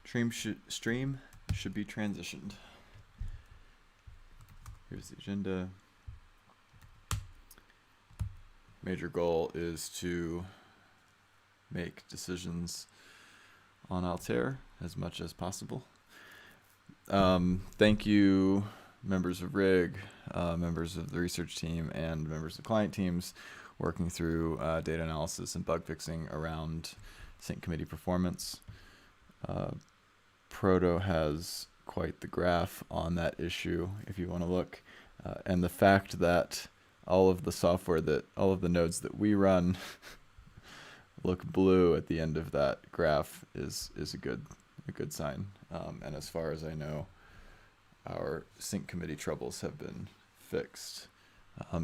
Stream should be transitioned. Here's the agenda. Major goal is to make decisions on Altair as much as possible. Thank you, members of RIG, members of the research team, and members of client teams working through data analysis and bug fixing around sync committee performance. Proto has quite the graph on that issue if you want to look. And the fact that all of the nodes that we run look blue at the end of that graph is a good sign. And as far as I know, our sync committee troubles have been fixed.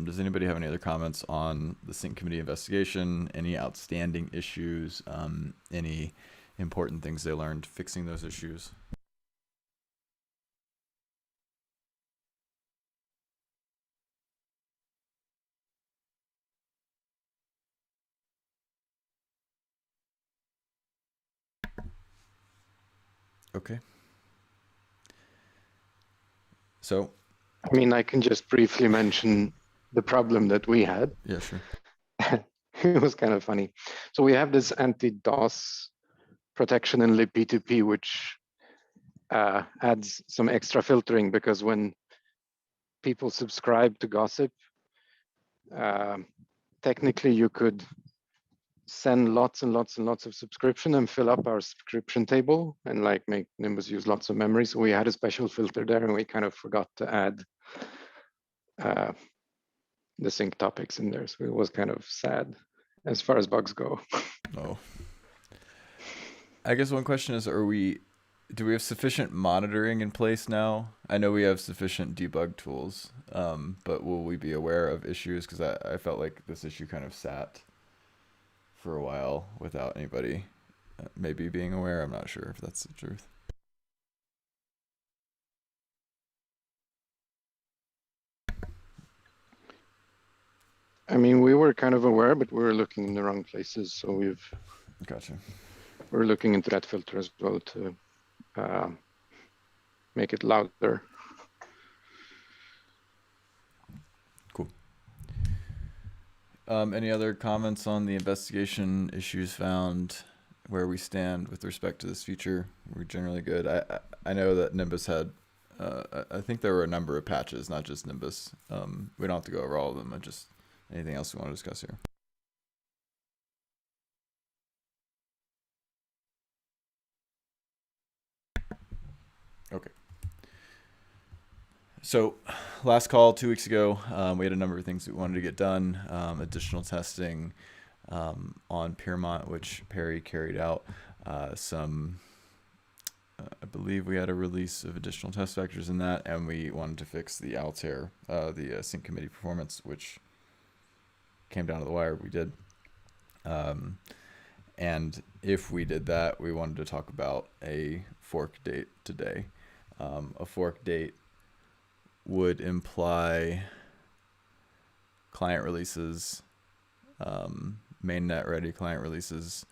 Does anybody have any other comments on the sync committee investigation? Any outstanding issues? Any important things they learned fixing those issues? Okay. So, I mean, I can just briefly mention the problem that we had. yeah, sure. It was kind of funny. So we have this anti-DOS protection in libp2p, which adds some extra filtering, because when people subscribe to gossip, technically you could send lots and lots and lots of subscription and fill up our subscription table and like make Nimbus use lots of memory. So we had a special filter there, and we kind of forgot to add the sync topics in there. So it was kind of sad as far as bugs go. Oh. I guess one question is, do we have sufficient monitoring in place now? I know we have sufficient debug tools, but will we be aware of issues? Because I felt like this issue kind of sat for a while without anybody maybe being aware. I'm not sure if that's the truth. I mean, we were kind of aware, but we were looking in the wrong places. So Gotcha. We're looking into that filter as well to make it louder. Cool. Any other comments on the investigation issues found, where we stand with respect to this feature? We're generally good. I know that Nimbus had, I think there were a number of patches, not just Nimbus. We don't have to go over all of them. Just anything else we want to discuss here? Okay. So last call 2 weeks ago, we had a number of things we wanted to get done. Additional testing on Piermont, which Perry carried out. I believe we had a release of additional test vectors in that, and we wanted to fix the Altair, the sync committee performance, which came down to the wire. We did. And if we did that, we wanted to talk about a fork date today. A fork date would imply client releases, mainnet ready client releases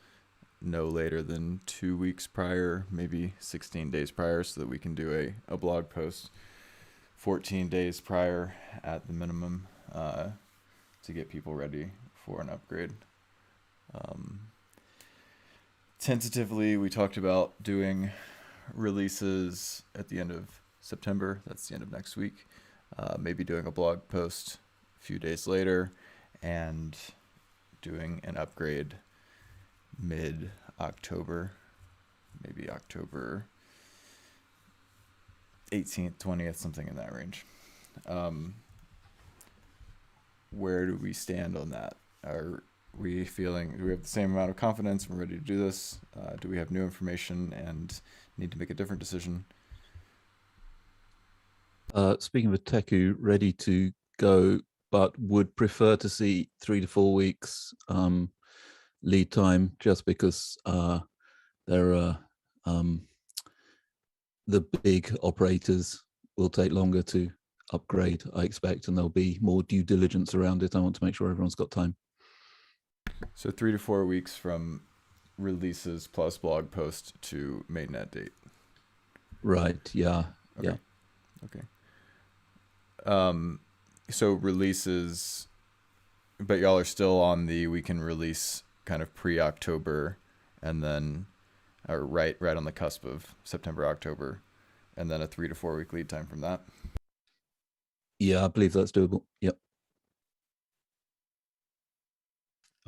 no later than 2 weeks prior, maybe 16 days prior, so that we can do a blog post 14 days prior at the minimum to get people ready for an upgrade. Tentatively, we talked about doing releases at the end of September. That's the end of next week. Maybe doing a blog post a few days later and doing an upgrade mid-October, maybe October 18th, 20th, something in that range. Where do we stand on that? Are we feeling, do we have the same amount of confidence? We're ready to do this? Do we have new information and need to make a different decision? Speaking of Teku, ready to go, but would prefer to see 3 to 4 weeks lead time, just because there are the big operators will take longer to upgrade, I expect, and there'll be more due diligence around it. I want to make sure everyone's got time. So 3 to 4 weeks from releases plus blog post to mainnet date. Right. Yeah. Okay. Yeah. Okay. So releases, but y'all are still on the we can release kind of pre-October, and then or right on the cusp of September, October, and then a 3 to 4 week lead time from that. Yeah, I believe that's doable. Yep.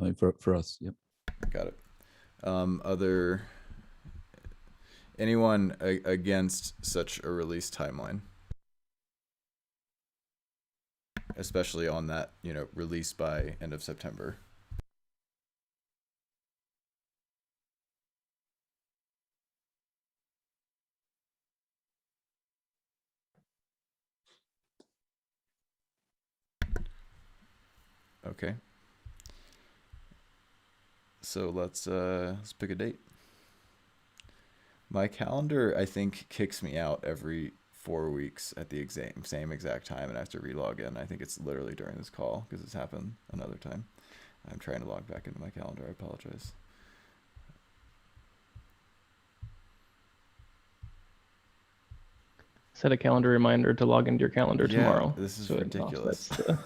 I mean, for us, yep. Got it. Anyone against such a release timeline? Especially on that, release by end of September. Okay. So let's pick a date. My calendar, I think, kicks me out every 4 weeks at the same exact time, and I have to re-log in. I think it's literally during this call because it's happened another time. I'm trying to log back into my calendar. I apologize. Set a calendar reminder to log into your calendar tomorrow. This is ridiculous. The...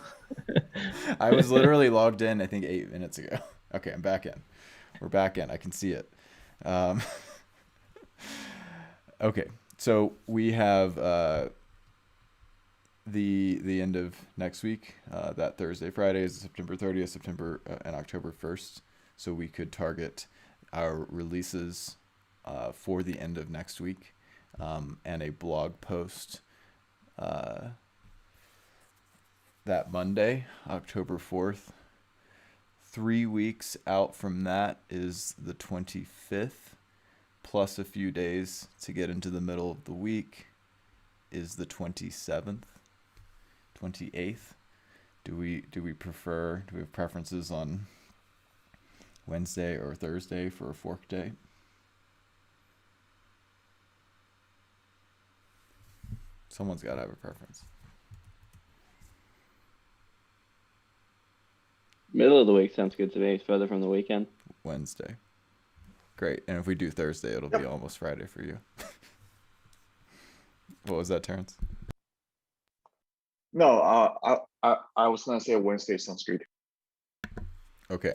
I was literally logged in, I think 8 minutes ago. Okay, I'm back in. We're back in. I can see it. Okay, so we have the end of next week. That Thursday, Friday is September 30th, September and October 1st. So we could target our releases for the end of next week, and a blog post that Monday, October 4th. 3 weeks out from that is the 25th, plus a few days to get into the middle of the week is the 27th, 28th. Do we have preferences on Wednesday or Thursday for a fork day? Someone's got to have a preference. Middle of the week sounds good to me. It's further from the weekend. Wednesday. Great. And if we do Thursday, it'll be almost Friday for you. What was that, Terrence? No, I was gonna say Wednesday sounds good. Okay.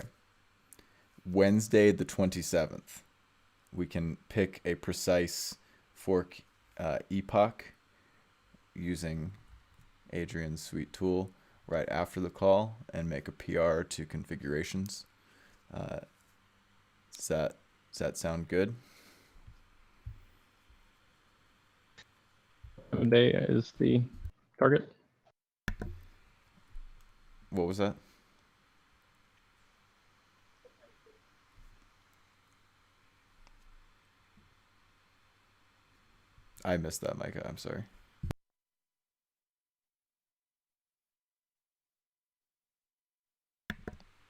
Wednesday the 27th. We can pick a precise fork epoch using Adrian's sweet tool right after the call and make a PR to configurations. Does that sound good? Monday is the target. What was that? I missed that, Micah. I'm sorry.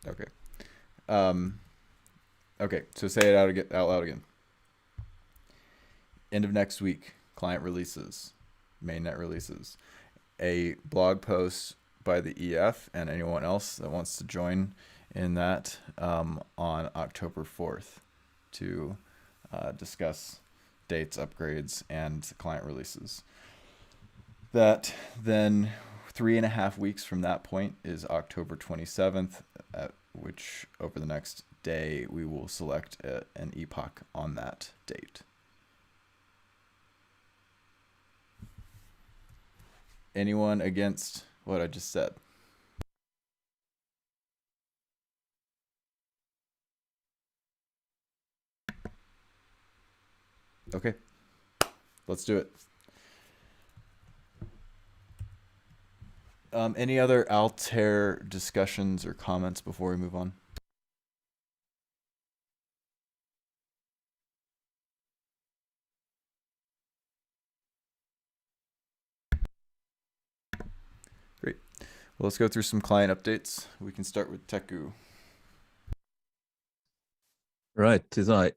Okay. Okay, so say it out loud again. End of next week, client releases, mainnet releases. A blog post by the EF and anyone else that wants to join in that on October 4th to discuss dates, upgrades, and client releases. That then 3.5 weeks from that point is October 27th, at which over the next day we will select an epoch on that date. Anyone against what I just said? Okay, let's do it. Any other Altair discussions or comments before we move on? Great. Well, let's go through some client updates. We can start with Teku. Right, tis I.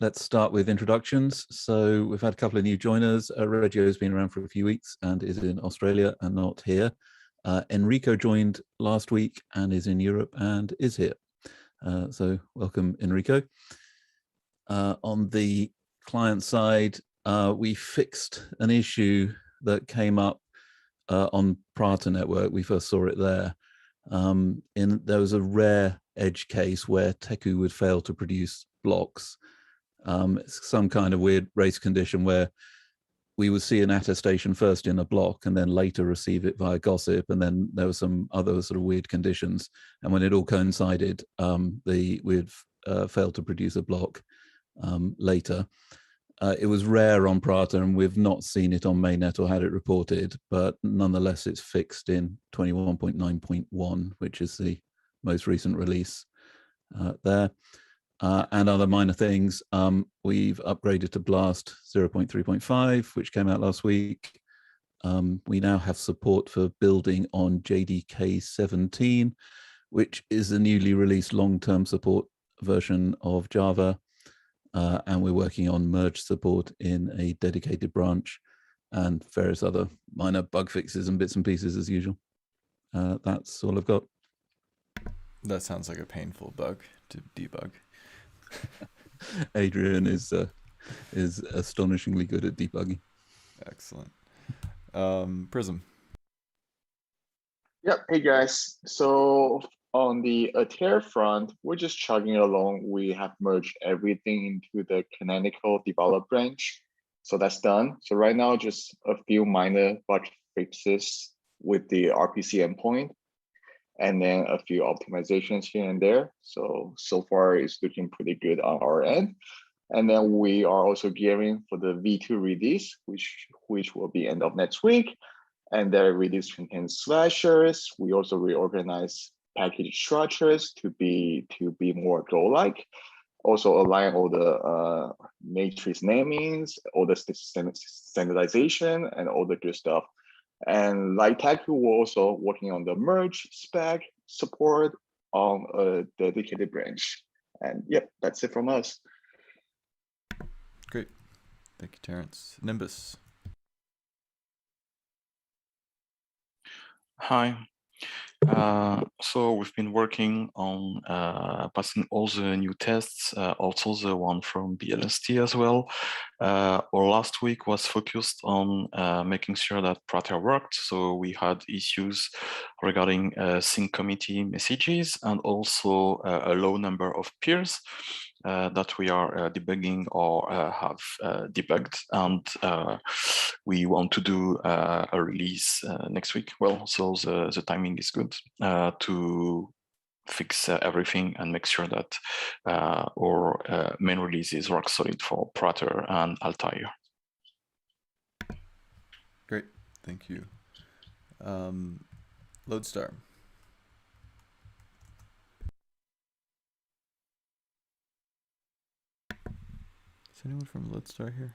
Let's start with introductions. So we've had a couple of new joiners. Reggio has been around for a few weeks and is in Australia and not here. Enrico joined last week and is in Europe and is here. So welcome, Enrico. On the client side, we fixed an issue that came up on Prata Network. We first saw it there. There was a rare edge case where Teku would fail to produce blocks. It's some kind of weird race condition where we would see an attestation first in a block and then later receive it via gossip. And then there were some other sort of weird conditions. And when it all coincided, we'd failed to produce a block later. It was rare on Prata, and we've not seen it on mainnet or had it reported, but nonetheless, it's fixed in 21.9.1, which is the most recent release there. And other minor things, we've upgraded to Blast 0.3.5, which came out last week. We now have support for building on JDK 17, which is a newly released long-term support version of Java. And we're working on merge support in a dedicated branch and various other minor bug fixes and bits and pieces as usual. That's all I've got. That sounds like a painful bug to debug. Adrian is astonishingly good at debugging. Excellent. Prism. Yep. Hey guys. So on the Altair front, we're just chugging along. We have merged everything into the canonical develop branch. So that's done. So right now, just a few minor bug fixes with the RPC endpoint, and then a few optimizations here and there. So far it's looking pretty good on our end. And then we are also gearing for the V2 release, which will be end of next week. And that release contains slashers. We also reorganize package structures to be more Go-like. Also align all the matrix namings, all the standardization, and all the good stuff. And like Teku, we're also working on the merge spec support on a dedicated branch. And yep, that's it from us. Great. Thank you, Terrence. Nimbus. Hi. So we've been working on passing all the new tests, also the one from BLST as well. Our last week was focused on making sure that Prata worked. So we had issues regarding sync committee messages and also a low number of peers that we are debugging or have debugged. And we want to do a release next week. Well, so the timing is good to fix everything and make sure that our main release is rock solid for Prater and Altair. Great, thank you. Lodestar. Is anyone from Lodestar here?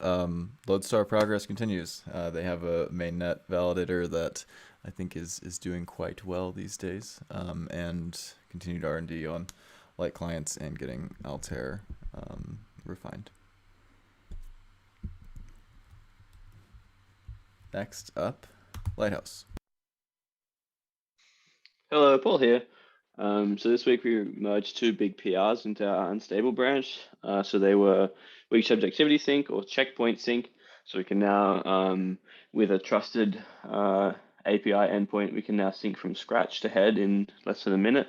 Lodestar progress continues. They have a mainnet validator that I think is doing quite well these days, and continued R&D on light clients and getting Altair refined. Next up, Lighthouse. Hello, Paul here. So this week we merged two big PRs into our unstable branch. So they were weak subjectivity sync or checkpoint sync. So we can now, with a trusted API endpoint, we can now sync from scratch to head in less than a minute,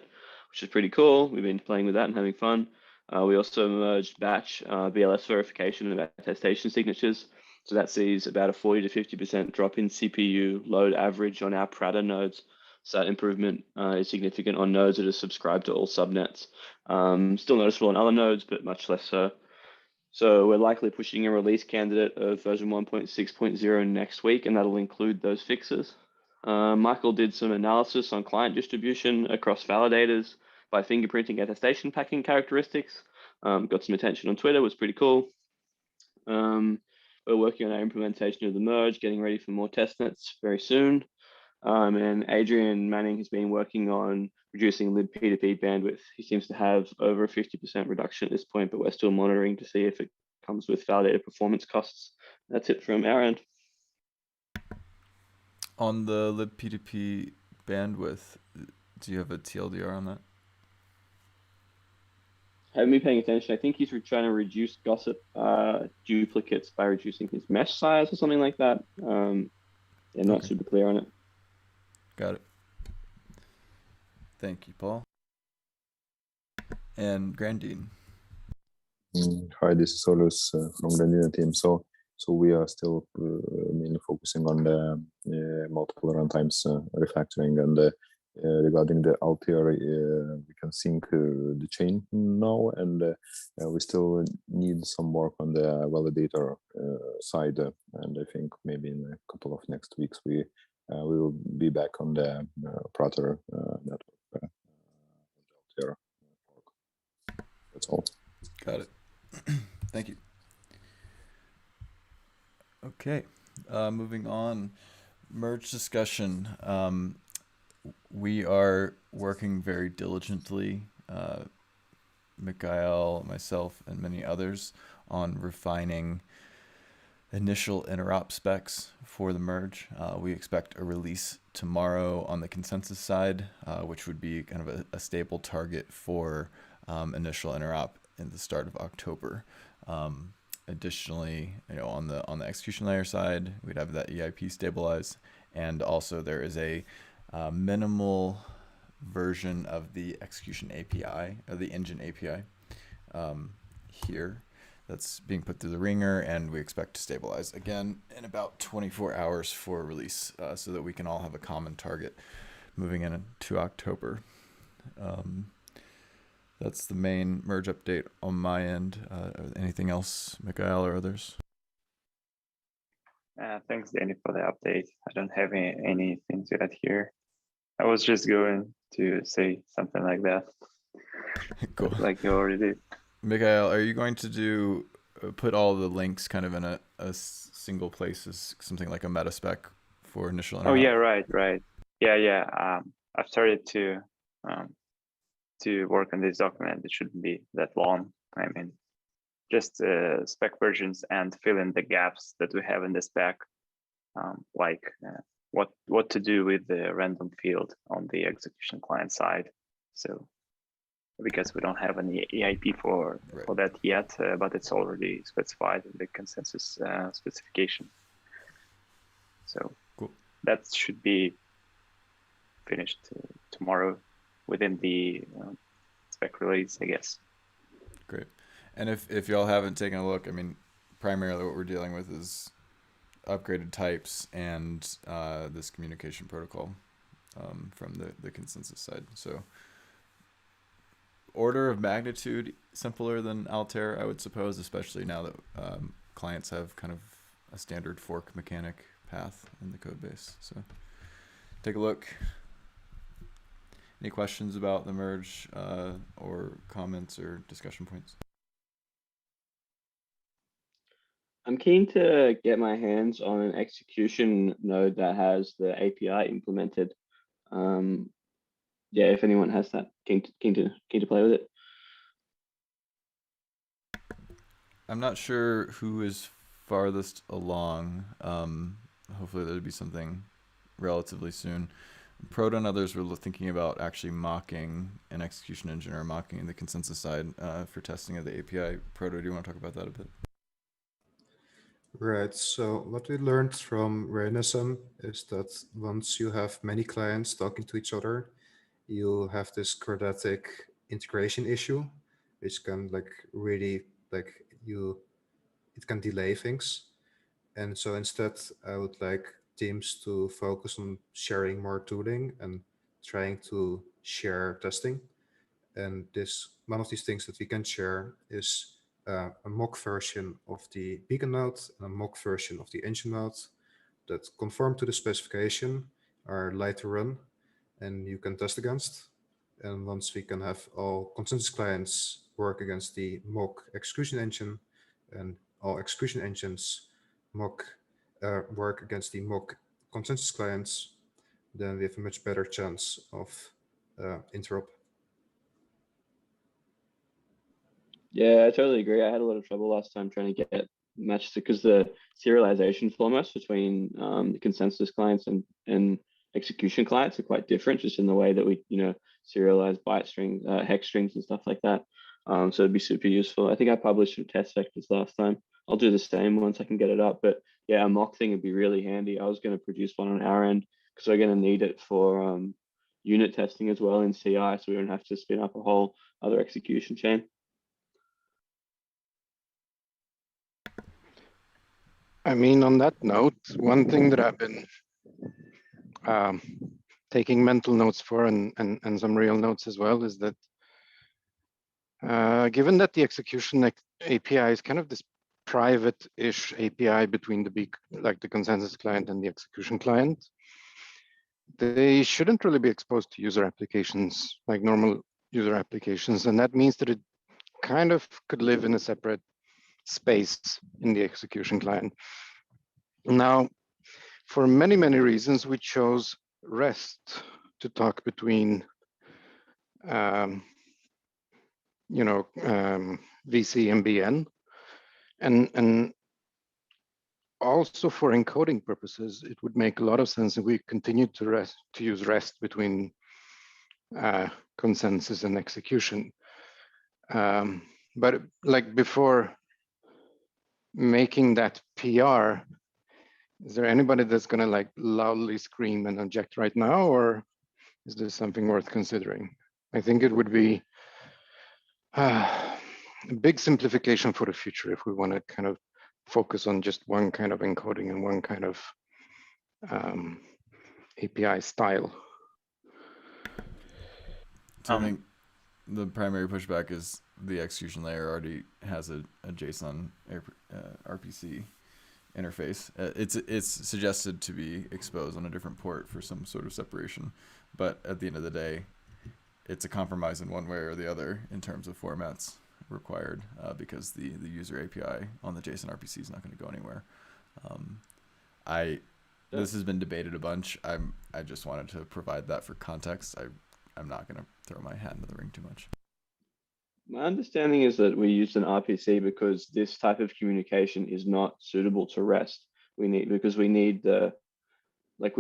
which is pretty cool. We've been playing with that and having fun. We also merged batch BLS verification and attestation signatures. So that sees about a 40 to 50% drop in CPU load average on our Prada nodes. So that improvement is significant on nodes that are subscribed to all subnets. Still noticeable on other nodes, but much less so. So we're likely pushing a release candidate of version 1.6.0 next week, and that'll include those fixes. Michael did some analysis on client distribution across validators by fingerprinting attestation packing characteristics. Got some attention on Twitter, was pretty cool. We're working on our implementation of the merge, getting ready for more testnets very soon. And Adrian Manning has been working on reducing libp2p bandwidth. He seems to have over a 50% reduction at this point, but we're still monitoring to see if it comes with validated performance costs. That's it from our end. On the libp2p bandwidth. Do you have a TLDR on that? I haven't been paying attention. I think he's trying to reduce gossip duplicates by reducing his mesh size or something like that. Yeah, not super clear on it. Got it. Thank you, Paul. And Grandine. Hi, this is Solus from the Nina team. So we are still mainly focusing on the multiple runtimes refactoring, and regarding the Altair, we can sync the chain now, and we still need some work on the validator side, and I think maybe in a couple of next weeks we will be back on the Prater network. Altair. That's all. Got it. Thank you. Okay, moving on. Merge discussion. We are working very diligently, Mikhail, myself, and many others, on refining initial interop specs for the merge. We expect a release tomorrow on the consensus side, which would be kind of a stable target for initial interop in the start of October. Additionally, on the execution layer side, we'd have that EIP stabilized, and also there is a minimal version of the execution API, or the engine API, here that's being put through the ringer, and we expect to stabilize again in about 24 hours for release, so that we can all have a common target moving into October. That's the main merge update on my end. Anything else, Mikhail or others? Thanks, Danny, for the update. I don't have anything to add here. I was just going to say something like that. Cool. Like you already did. Mikhail, are you going to put all the links kind of in a single place as something like a meta spec for initial interop? Oh yeah, right. Yeah. I've started to work on this document. It shouldn't be that long. I mean, just spec versions and fill in the gaps that we have in the spec, like what to do with the random field on the execution client side. So because we don't have any EIP for that yet, but it's already specified in the consensus specification. So cool. That should be finished tomorrow within the spec release, I guess. Great. And if y'all haven't taken a look, I mean, primarily what we're dealing with is upgraded types and this communication protocol from the consensus side. So order of magnitude simpler than Altair, I would suppose, especially now that clients have kind of a standard fork mechanic path in the code base. So take a look. Any questions about the merge or comments or discussion points? I'm keen to get my hands on an execution node that has the API implemented. Yeah, if anyone has that, keen to play with it. I'm not sure who is farthest along. Hopefully there'll be something relatively soon. Proto and others were thinking about actually mocking an execution engine or mocking the consensus side for testing of the API. Proto, do you want to talk about that a bit? Right. So what we learned from Renism is that once you have many clients talking to each other, you have this quadratic integration issue, which can it can delay things. And so instead, I would like teams to focus on sharing more tooling and trying to share testing. And one of these things that we can share is a mock version of the beacon node and a mock version of the engine node that conform to the specification, are light to run, and you can test against. And once we can have all consensus clients work against the mock execution engine, and all execution engines work against the mock consensus clients, then we have a much better chance of interop. Yeah, I totally agree. I had a lot of trouble last time trying to get matches because the serialization format between the consensus clients and execution clients are quite different, just in the way that we, serialize byte strings, hex strings, and stuff like that. So it'd be super useful. I think I published some test vectors last time. I'll do the same once I can get it up. But yeah, a mock thing would be really handy. I was going to produce one on our end because we're going to need it for unit testing as well in CI, so we don't have to spin up a whole other execution chain. I mean, on that note, one thing that I've been taking mental notes for and some real notes as well is that given that the execution API is kind of this private-ish API between the consensus client and the execution client, they shouldn't really be exposed to user applications, like normal user applications. And that means that it kind of could live in a separate space in the execution client. Now, for many, many reasons, we chose REST to talk between VC and BN. And also for encoding purposes, it would make a lot of sense if we continued to use REST between consensus and execution. But like before making that PR, is there anybody that's gonna like loudly scream and object right now, or is this something worth considering? I think it would be a big simplification for the future if we want to kind of focus on just one kind of encoding and one kind of API style. So I think the primary pushback is the execution layer already has a JSON RPC interface. It's suggested to be exposed on a different port for some sort of separation, but at the end of the day, it's a compromise in one way or the other in terms of formats required, because the user API on the JSON RPC is not going to go anywhere. This has been debated a bunch. I just wanted to provide that for context. I'm not going to throw my hat into the ring too much. My understanding is that we used an RPC because this type of communication is not suitable to REST. We need we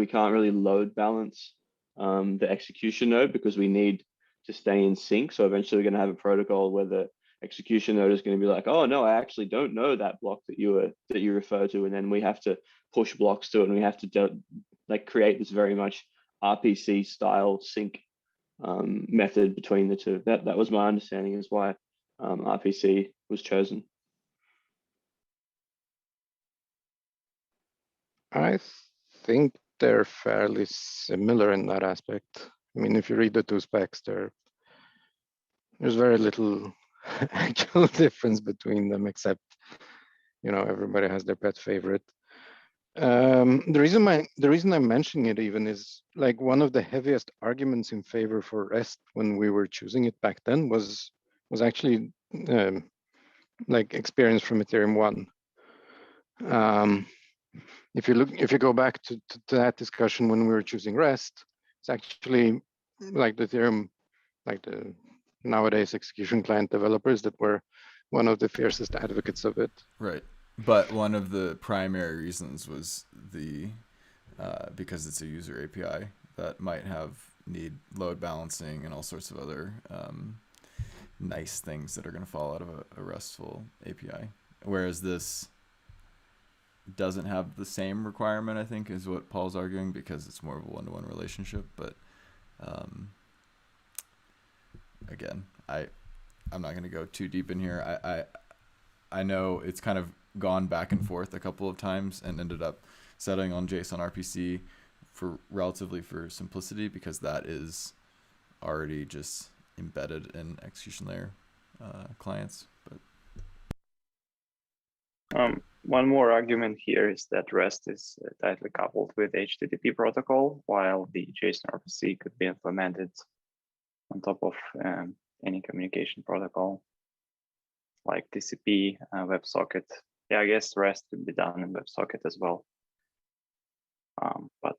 can't really load balance the execution node because we need to stay in sync. So eventually we're going to have a protocol where the execution node is going to be like, oh no, I actually don't know that block that you refer to, and then we have to push blocks to it, and we have to create this very much RPC style sync method between the two. That was my understanding, is why RPC was chosen. I think they're fairly similar in that aspect. I mean, if you read the two specs, there's very little actual difference between them, except everybody has their pet favorite. The reason I'm mentioning it even is like one of the heaviest arguments in favor for REST when we were choosing it back then was actually like experience from Ethereum 1. If you go back to that discussion when we were choosing REST, it's actually like the Ethereum, like the nowadays execution client developers that were one of the fiercest advocates of it. Right. But one of the primary reasons was because it's a user API that might need load balancing and all sorts of other nice things that are going to fall out of a RESTful API. Whereas this doesn't have the same requirement, I think, is what Paul's arguing, because it's more of a one-to-one relationship. But again, I'm not going to go too deep in here. I know it's kind of gone back and forth a couple of times and ended up settling on JSON RPC for simplicity, because that is already just embedded in execution layer clients. But one more argument here is that REST is tightly coupled with HTTP protocol, while the JSON RPC could be implemented on top of any communication protocol like TCP, WebSocket. Yeah, I guess REST could be done in WebSocket as well. But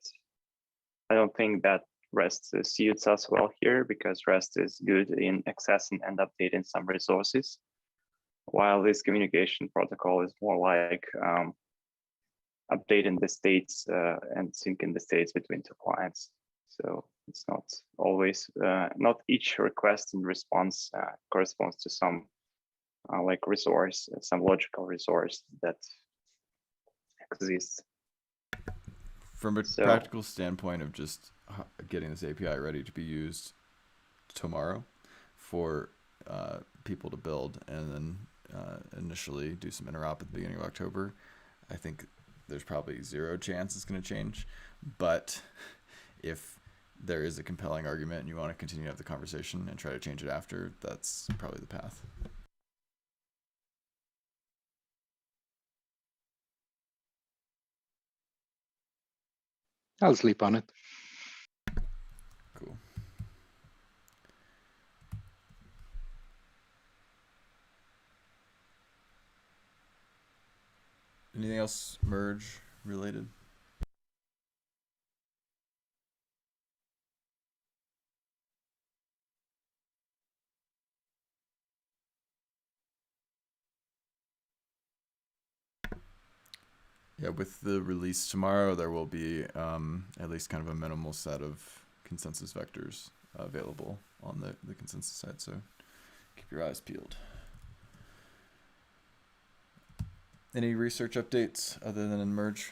I don't think that REST suits us well here, because REST is good in accessing and updating some resources, while this communication protocol is more like updating the states and syncing the states between two clients. So it's not always, not each request and response corresponds to some like resource, some logical resource that exists. From a practical standpoint of just getting this API ready to be used tomorrow for people to build and then initially do some interop at the beginning of October, I think there's probably zero chance it's going to change. But if there is a compelling argument and you want to continue to have the conversation and try to change it after, that's probably the path. I'll sleep on it. Cool. Anything else merge related? Yeah, with the release tomorrow, there will be at least kind of a minimal set of consensus vectors available on the consensus side, so keep your eyes peeled. Any research updates other than in merge?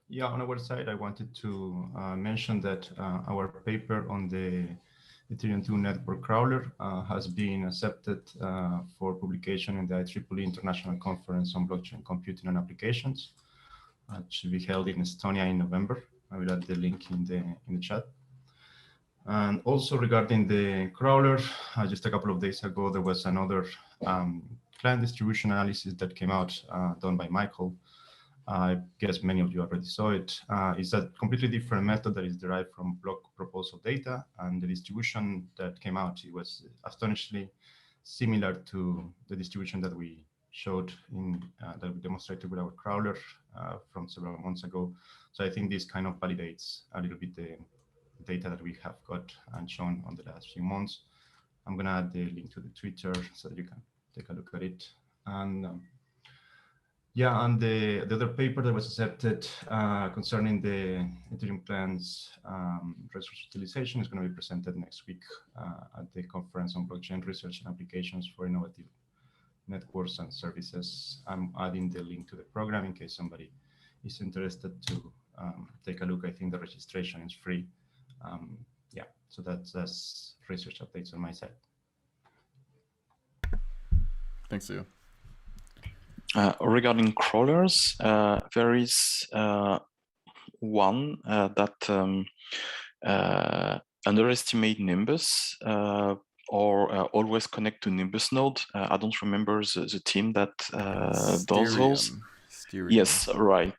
Yeah, on our side, I wanted to mention that our paper on the Ethereum 2 network crawler has been accepted for publication in the IEEE International Conference on Blockchain Computing and Applications. It should be held in Estonia in November. I will add the link in the chat. And also regarding the crawler, just a couple of days ago, there was another client distribution analysis that came out done by Michael. I guess many of you already saw it. It's a completely different method that is derived from block proposal data, and the distribution that came out, it was astonishingly similar to the distribution that we showed in that we demonstrated with our crawler from several months ago. So I think this kind of validates a little bit the data that we have got and shown on the last few months. I'm going to add the link to the Twitter so that you can take a look at it. And yeah, and the other paper that was accepted concerning the Ethereum plans resource utilization is going to be presented next week at the Conference on Blockchain Research and Applications for Innovative Networks and Services. I'm adding the link to the program in case somebody is interested to take a look. I think the registration is free. Yeah, so that's research updates on my side. Thanks, Leo. Regarding crawlers, there is one that underestimate Nimbus or always connect to Nimbus node. I don't remember the team that does those. Ethereum. Yes, right.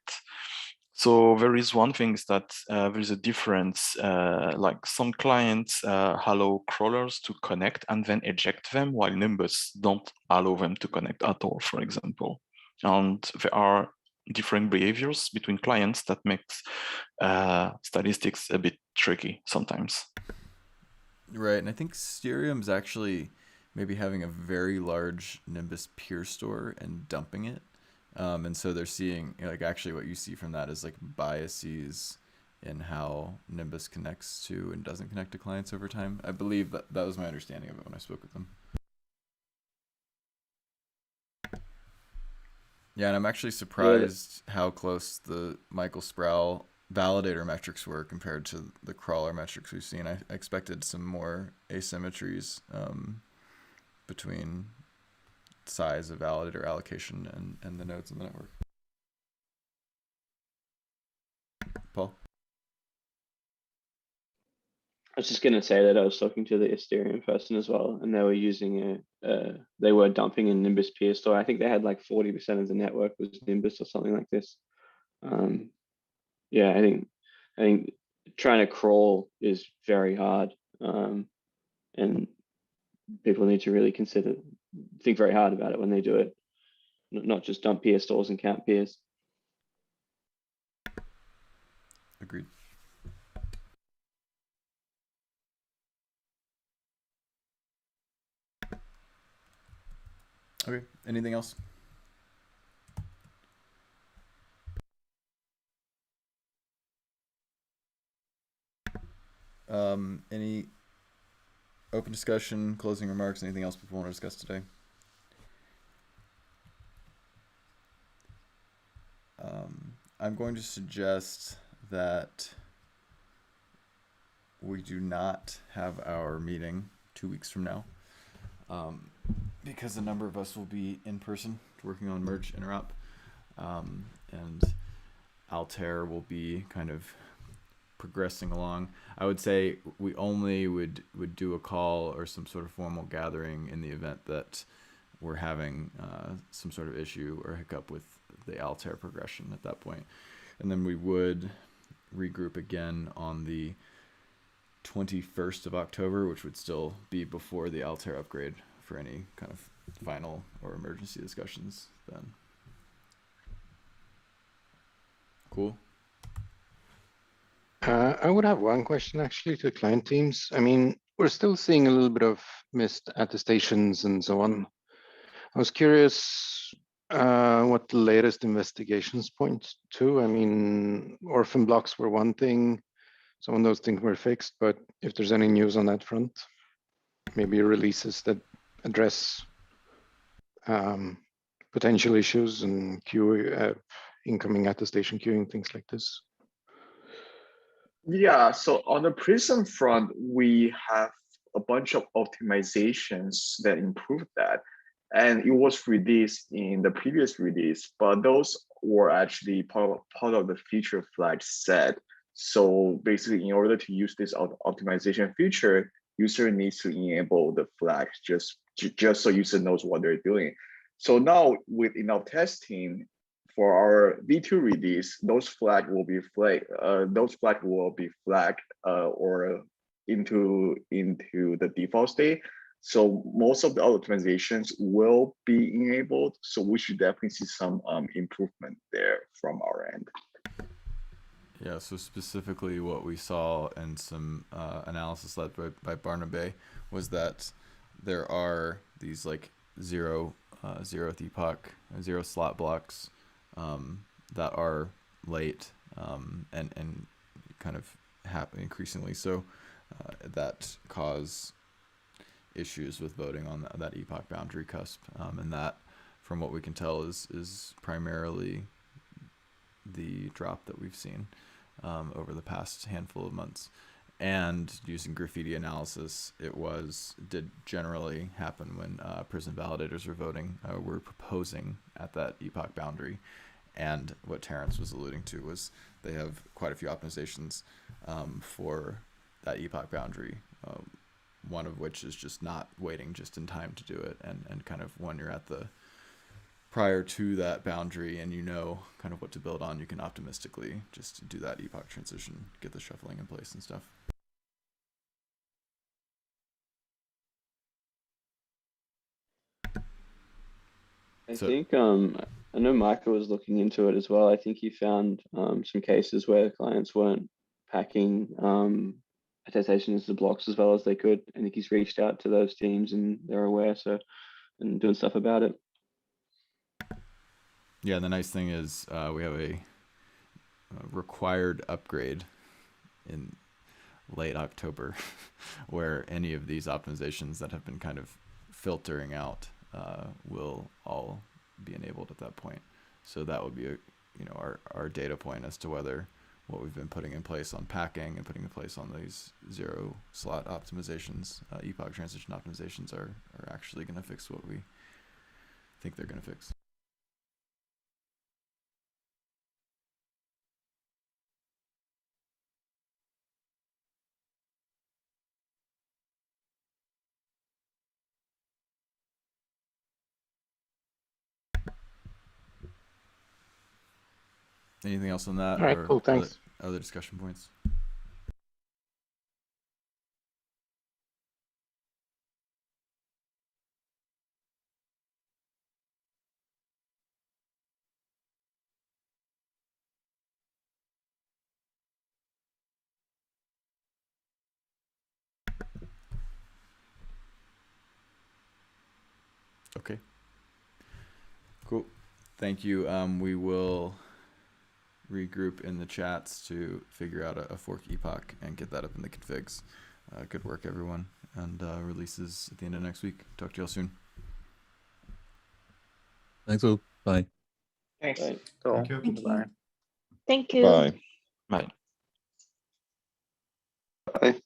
So there is one thing is that there is a difference, like some clients allow crawlers to connect and then eject them, while Nimbus don't allow them to connect at all, for example. And there are different behaviors between clients that makes statistics a bit tricky sometimes. Right, and I think Ethereum's actually maybe having a very large Nimbus peer store and dumping it. And so they're seeing, like, actually what you see from that is like biases in how Nimbus connects to and doesn't connect to clients over time. I believe that was my understanding of it when I spoke with them. Yeah, and I'm actually surprised how close the Michael Sproul validator metrics were compared to the crawler metrics we've seen. I expected some more asymmetries between size of validator allocation and the nodes in the network. Paul? I was just going to say that I was talking to the Ethereum person as well, and they were using they were dumping a Nimbus peer store. I think they had like 40% of the network was Nimbus or something like this. Yeah, I think trying to crawl is very hard, and people need to really think very hard about it when they do it, not just dump peer stores and count peers. Agreed. Okay. Anything else? Any open discussion, closing remarks, anything else people want to discuss today? I'm going to suggest that we do not have our meeting 2 weeks from now, because a number of us will be in person working on merge interop, and Altair will be kind of progressing along. I would say we only would do a call or some sort of formal gathering in the event that we're having some sort of issue or hiccup with the Altair progression at that point. And then we would regroup again on the 21st of October, which would still be before the Altair upgrade, for any kind of final or emergency discussions then. Cool. I would have one question actually to client teams. I mean, we're still seeing a little bit of missed attestations and so on. I was curious what the latest investigations point to. I mean, orphan blocks were one thing. Some of those things were fixed, but if there's any news on that front, maybe releases that address potential issues and incoming attestation queuing, things like this. Yeah, so on the Prism front, we have a bunch of optimizations that improve that. And it was released in the previous release, but those were actually part of the feature flag set. So basically, in order to use this optimization feature, user needs to enable the flags just so user knows what they're doing. So now with enough testing, for our V2 release, those flags will be flagged. Or into the default state. So most of the optimizations will be enabled. So we should definitely see some improvement there from our end. Yeah, so specifically what we saw in some analysis led by Barnaby was that there are these like zeroth epoch, zero slot blocks that are late and kind of happen increasingly so that cause issues with voting on that epoch boundary cusp, and that, from what we can tell, is primarily the drop that we've seen over the past handful of months. And using graffiti analysis, it did generally happen when prison validators were voting, were proposing at that epoch boundary. And what Terrence was alluding to was they have quite a few optimizations for that epoch boundary, one of which is just not waiting just in time to do it, and kind of when you're at the prior to that boundary and you know kind of what to build on, you can optimistically just do that epoch transition, get the shuffling in place and stuff. I think I know Micah was looking into it as well. I think he found some cases where clients weren't packing attestations to blocks as well as they could. I think he's reached out to those teams and they're aware, and doing stuff about it. Yeah, the nice thing is we have a required upgrade in late October where any of these optimizations that have been kind of filtering out will all be enabled at that point. So that would be our data point as to whether what we've been putting in place on packing and putting in place on these zero slot optimizations, epoch transition optimizations are actually going to fix what we think they're going to fix. Anything else on that? All right, cool, thanks. Other discussion points? Okay. Cool. Thank you. We will regroup in the chats to figure out a fork epoch and get that up in the configs. Good work, everyone. And releases at the end of next week. Talk to y'all soon. Thanks all. Bye. Thanks. Bye. So, Thank you. Thank you. bye. Thank you. Bye. Bye. Bye.